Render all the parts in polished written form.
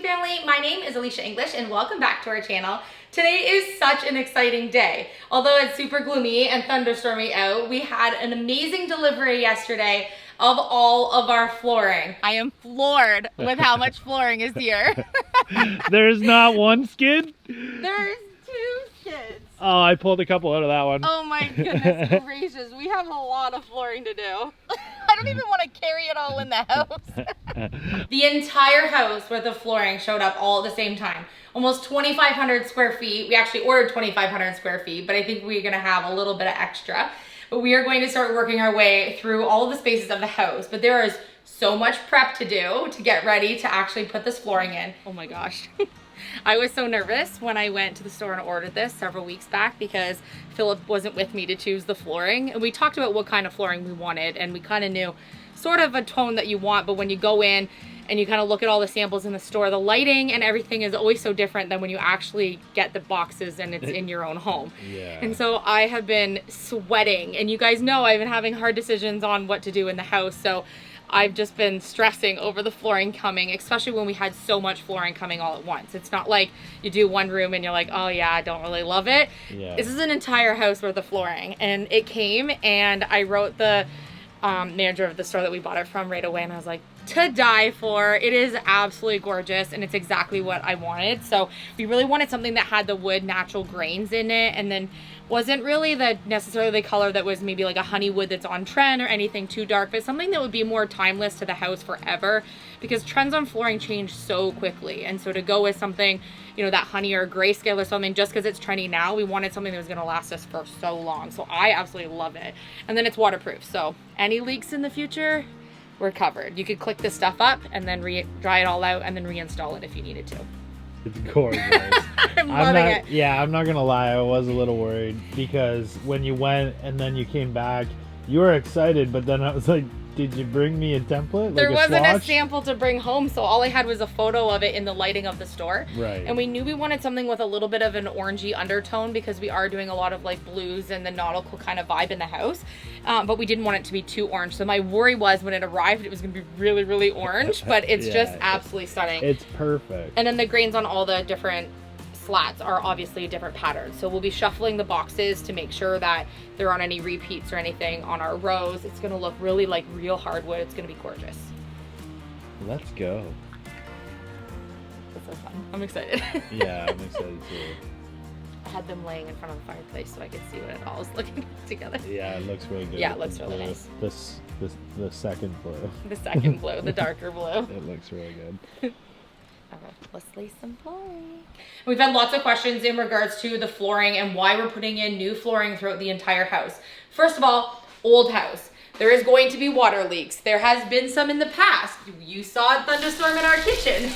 family, my name is Elysia English and welcome back to our channel. Today is such an exciting day. Although it's super gloomy and thunderstormy out, we had an amazing delivery yesterday of all of our flooring. I am floored with how much flooring is here. There's not one skid? There's 2 skids. Oh, I pulled a couple out of that one. Oh my goodness gracious, we have a lot of flooring to do. I don't even want to carry it all in the house. The entire house worth of flooring showed up all at the same time. Almost 2,500 square feet. We actually ordered 2,500 square feet, but I think we're gonna have a little bit of extra. But we are going to start working our way through all of the spaces of the house. But there is so much prep to do to get ready to actually put this flooring in. Oh my gosh. I was so nervous when I went to the store and ordered this several weeks back because Philip wasn't with me to choose the flooring. And we talked about what kind of flooring we wanted, and we kind of knew sort of a tone that you want, but when you go in and you kind of look at all the samples in the store, the lighting and everything is always so different than when you actually get the boxes and it's in your own home. Yeah. And so I have been sweating, and you guys know I've been having hard decisions on what to do in the house. So I've just been stressing over the flooring coming, especially when we had so much flooring coming all at once. It's not like you do one room and you're like, oh yeah, I don't really love it. Yeah. This is an entire house worth of flooring, and it came, and I wrote the manager of the store that we bought it from right away, and I was like, to die for. It is absolutely gorgeous, and it's exactly what I wanted. So we really wanted something that had the wood natural grains in it, and then wasn't really necessarily the color that was maybe like a honey wood that's on trend or anything too dark, but something that would be more timeless to the house forever, because trends on flooring change so quickly. And so to go with something, you know, that honey or grayscale or something, just because it's trendy now, we wanted something that was going to last us for so long. So I absolutely love it. And then it's waterproof, so any leaks in the future, we're covered. You could click this stuff up and then dry it all out and then reinstall it if you needed to. It's gorgeous. I'm loving it. Yeah, I'm not gonna lie, I was a little worried because when you went and then you came back, you were excited, but then I was like, did you bring me a template? There wasn't a swatch? sample to bring home, so all I had was a photo of it in the lighting of the store. Right. And we knew we wanted something with a little bit of an orangey undertone because we are doing a lot of like blues and the nautical kind of vibe in the house. But we didn't want it to be too orange. So my worry was when it arrived, it was gonna be really, really orange, but it's just absolutely stunning. It's perfect. And then the grains on all the different slats are obviously a different pattern. So we'll be shuffling the boxes to make sure that there aren't any repeats or anything on our rows. It's gonna look really like real hardwood. It's gonna be gorgeous. Let's go. That's so fun. I'm excited. Yeah, I'm excited too. I had them laying in front of the fireplace so I could see what it all was looking together. Yeah, it looks really good. Yeah, it looks really nice. The second blue. The second blue, the darker blue. It looks really good. Okay, let's lay some flooring. We've had lots of questions in regards to the flooring and why we're putting in new flooring throughout the entire house. First of all, old house. There is going to be water leaks. There has been some in the past. You saw a thunderstorm in our kitchen.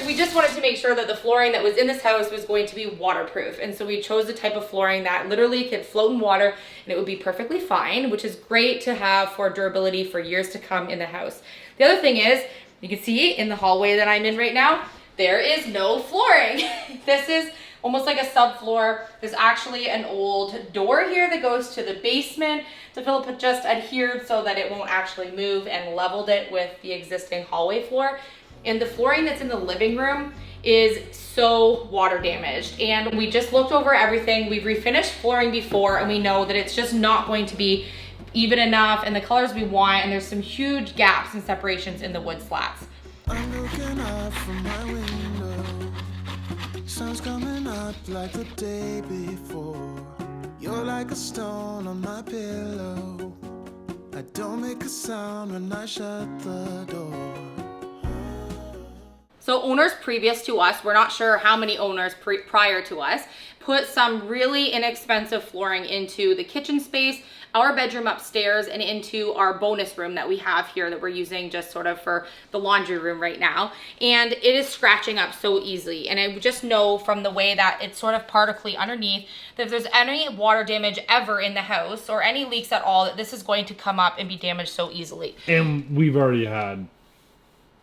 We just wanted to make sure that the flooring that was in this house was going to be waterproof. And so we chose the type of flooring that literally could float in water and it would be perfectly fine, which is great to have for durability for years to come in the house. The other thing is, you can see in the hallway that I'm in right now, there is no flooring. This is almost like a subfloor. There's actually an old door here that goes to the basement. So Philip just adhered so that it won't actually move and leveled it with the existing hallway floor. And the flooring that's in the living room is so water damaged. And we just looked over everything. We've refinished flooring before, and we know that it's just not going to be even enough and the colors we want, and there's some huge gaps and separations in the wood slats. I'm looking out from my window. Sun's coming up like the day before. You're like a stone on my pillow. I don't make a sound when I shut the door. So owners previous to us, we're not sure how many owners prior to us, put some really inexpensive flooring into the kitchen space, our bedroom upstairs, and into our bonus room that we have here that we're using just sort of for the laundry room right now. And it is scratching up so easily. And I just know from the way that it's sort of particly underneath that if there's any water damage ever in the house or any leaks at all, that this is going to come up and be damaged so easily. And we've already had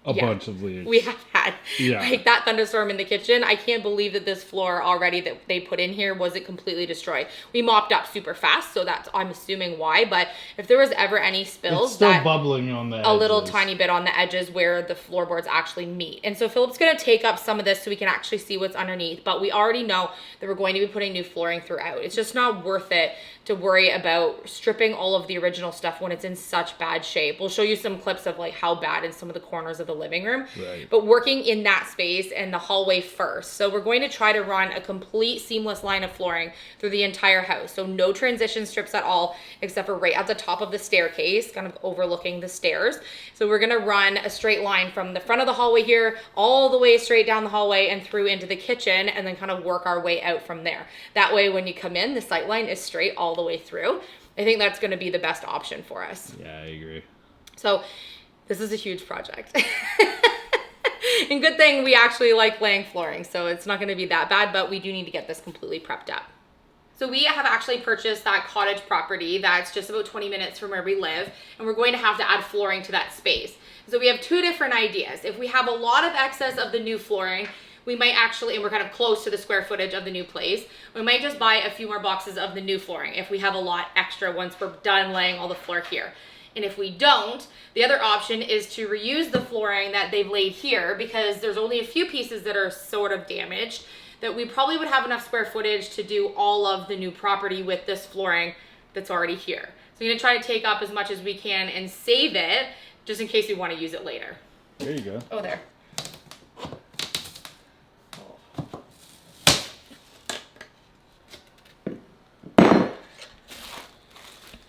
a bunch of leaks. We have had bad. Yeah. Like that thunderstorm in the kitchen, I can't believe that this floor already that they put in here wasn't completely destroyed. We mopped up super fast, so that's, I'm assuming why, but if there was ever any spills, it's still bubbling on the edges. A little tiny bit on the edges where the floorboards actually meet. And so Philip's gonna take up some of this so we can actually see what's underneath, but we already know that we're going to be putting new flooring throughout. It's just not worth it to worry about stripping all of the original stuff when it's in such bad shape. We'll show you some clips of like how bad in some of the corners of the living room, right. But working in that space and the hallway first. So we're going to try to run a complete seamless line of flooring through the entire house. So no transition strips at all, except for right at the top of the staircase, kind of overlooking the stairs. So we're gonna run a straight line from the front of the hallway here, all the way straight down the hallway and through into the kitchen, and then kind of work our way out from there. That way, when you come in, the sight line is straight all the way through. I think that's gonna be the best option for us. Yeah, I agree. So this is a huge project. And good thing we actually like laying flooring, so it's not gonna be that bad, but we do need to get this completely prepped up. So we have actually purchased that cottage property that's just about 20 minutes from where we live, and we're going to have to add flooring to that space. So we have two different ideas. If we have a lot of excess of the new flooring, we might actually, and we're kind of close to the square footage of the new place, we might just buy a few more boxes of the new flooring if we have a lot extra once we're done laying all the floor here. And if we don't, the other option is to reuse the flooring that they've laid here, because there's only a few pieces that are sort of damaged, that we probably would have enough square footage to do all of the new property with this flooring that's already here. So I'm gonna try to take up as much as we can and save it, just in case we wanna use it later. There you go. Oh, there.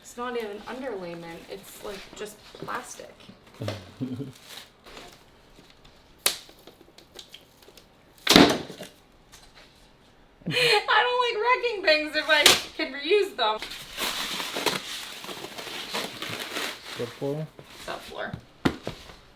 It's not even underlayment, it's like just plastic. I don't like wrecking things if I can reuse them. Subfloor? Subfloor.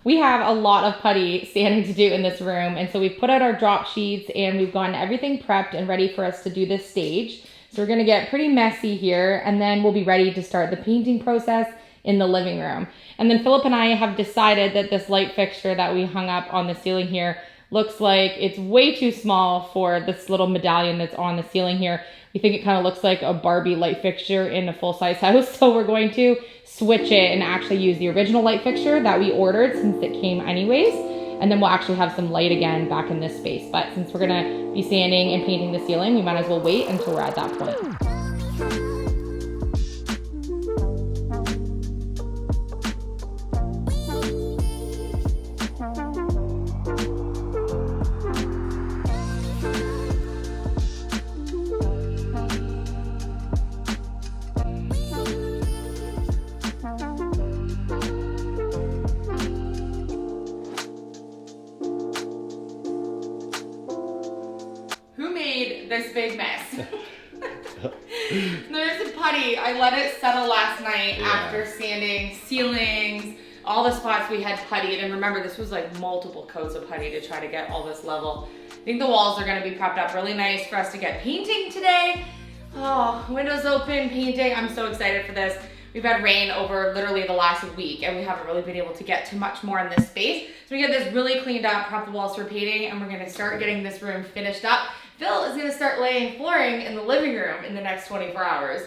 We have a lot of putty sanding to do in this room, and so we've put out our drop sheets and we've gotten everything prepped and ready for us to do this stage. So we're gonna get pretty messy here, and then we'll be ready to start the painting process in the living room. And then Philip and I have decided that this light fixture that we hung up on the ceiling here looks like it's way too small for this little medallion that's on the ceiling here. We think it kind of looks like a Barbie light fixture in a full-size house, so we're going to switch it and actually use the original light fixture that we ordered since it came anyways, and then we'll actually have some light again back in this space. But since we're gonna be sanding and painting the ceiling, we might as well wait until we're at that point. This big mess. There's the putty. I let it settle last night after sanding ceilings, all the spots we had puttied. And remember, this was like multiple coats of putty to try to get all this level. I think the walls are gonna be prepped up really nice for us to get painting today. Oh, windows open, painting. I'm so excited for this. We've had rain over literally the last week and we haven't really been able to get too much more in this space. So we get this really cleaned up, prep the walls for painting, and we're gonna start getting this room finished up. Phil is gonna start laying flooring in the living room in the next 24 hours.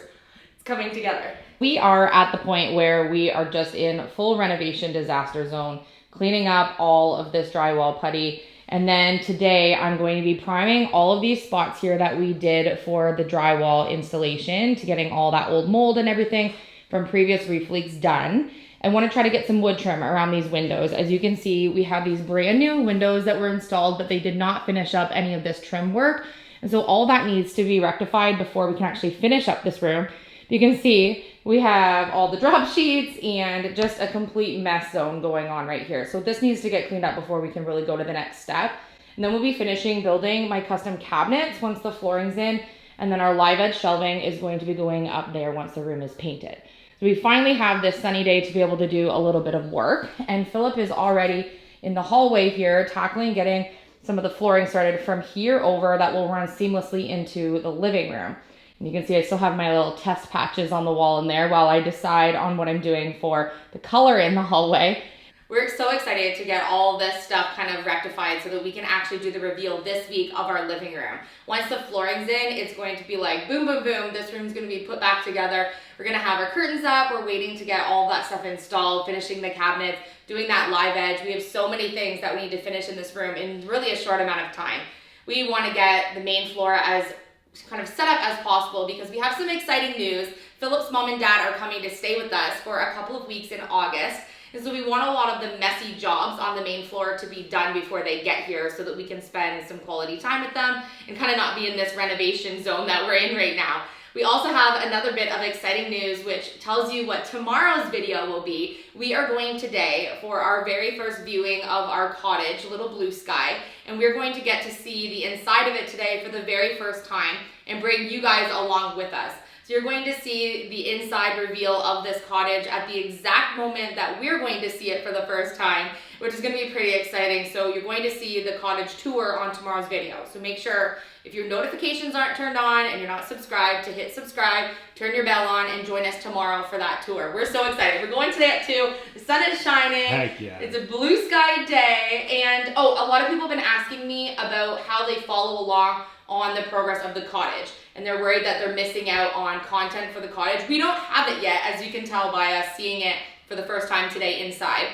It's coming together. We are at the point where we are just in full renovation disaster zone, cleaning up all of this drywall putty. And then today I'm going to be priming all of these spots here that we did for the drywall installation, to getting all that old mold and everything from previous roof leaks done. I want to try to get some wood trim around these windows. As you can see, we have these brand new windows that were installed, but they did not finish up any of this trim work. And so all that needs to be rectified before we can actually finish up this room. You can see we have all the drop sheets and just a complete mess zone going on right here. So this needs to get cleaned up before we can really go to the next step. And then we'll be finishing building my custom cabinets once the flooring's in. And then our live edge shelving is going to be going up there once the room is painted. So we finally have this sunny day to be able to do a little bit of work. And Philip is already in the hallway here tackling getting some of the flooring started from here over that will run seamlessly into the living room. And you can see I still have my little test patches on the wall in there while I decide on what I'm doing for the color in the hallway. We're so excited to get all this stuff kind of rectified so that we can actually do the reveal this week of our living room. Once the flooring's in, it's going to be like boom, boom, boom. This room's going to be put back together. We're going to have our curtains up. We're waiting to get all that stuff installed, finishing the cabinets, doing that live edge. We have so many things that we need to finish in this room in really a short amount of time. We want to get the main floor as kind of set up as possible because we have some exciting news. Philip's mom and dad are coming to stay with us for a couple of weeks in August. And so we want a lot of the messy jobs on the main floor to be done before they get here so that we can spend some quality time with them and kind of not be in this renovation zone that we're in right now. We also have another bit of exciting news which tells you what tomorrow's video will be. We are going today for our very first viewing of our cottage, Little Blue Sky, and we're going to get to see the inside of it today for the very first time and bring you guys along with us. So you're going to see the inside reveal of this cottage at the exact moment that we're going to see it for the first time, which is going to be pretty exciting. So you're going to see the cottage tour on tomorrow's video. So make sure if your notifications aren't turned on and you're not subscribed to hit subscribe, turn your bell on and join us tomorrow for that tour. We're so excited. We're going today at 2. The sun is shining. Heck yeah. It's a blue sky day. And a lot of people have been asking me about how they follow along on the progress of the cottage, and they're worried that they're missing out on content for the cottage. We don't have it yet, as you can tell by us seeing it for the first time today inside.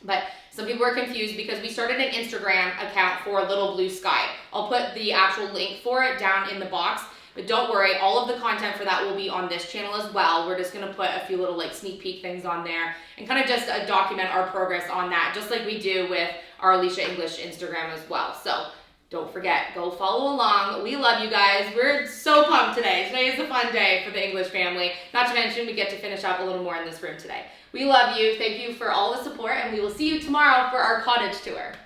But some people are confused because we started an Instagram account for Little Blue Sky. I'll put the actual link for it down in the box, but don't worry, all of the content for that will be on this channel as well. We're just gonna put a few little like sneak peek things on there and kind of just document our progress on that, just like we do with our Elysia English Instagram as well. So don't forget, go follow along. We love you guys. We're so pumped today. Today is a fun day for the English family. Not to mention, we get to finish up a little more in this room today. We love you. Thank you for all the support, and we will see you tomorrow for our cottage tour.